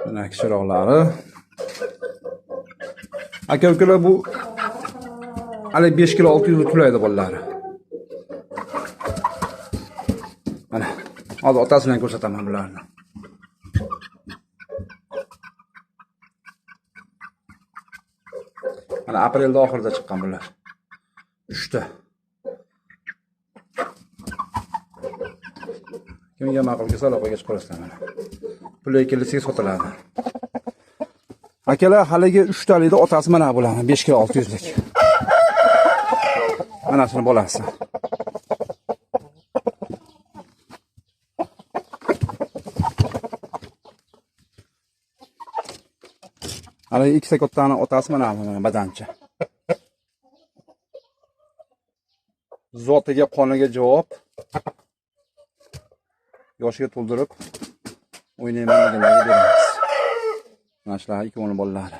Mana chiroqlari. Aka-ukalar bu hali 5 kilo 600 tulaydi bolalari. Mana hozir otasi bilan ko'rsataman bularni. Mana aprelda oxirida chiqqan bular. 3 ta. Kimga ma'qul kelsa aloqaga chiqarasizlar mana. Pullar kelisiga sotiladi. Akalar haligi 3 talikda otasi mana bularni 5 kilo 600 lik. Mana shuni bolasi. Haligi ikkita kattani otasi mana badancha. Zotiga qoniga javob. Yoshiga to'ldirib o'ynayman deganlarga beramiz. Mana shular ikki o'g'il bolalari.